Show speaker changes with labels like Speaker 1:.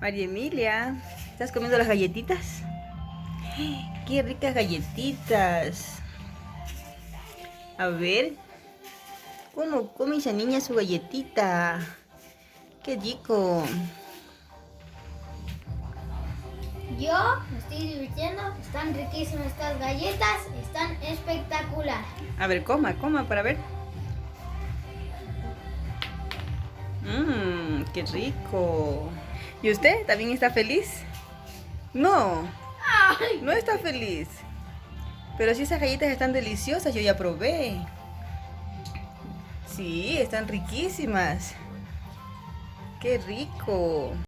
Speaker 1: María Emilia, ¿estás comiendo las galletitas? ¡Qué ricas galletitas! A ver, ¿cómo come esa niña su galletita? ¡Qué rico!
Speaker 2: Yo me estoy divirtiendo, están riquísimas estas galletas, están espectacular.
Speaker 1: A ver, coma para ver. ¡Qué rico! ¿Y usted también está feliz? No, no está feliz. Pero si esas galletas están deliciosas, yo ya probé. Sí, están riquísimas. ¡Qué rico!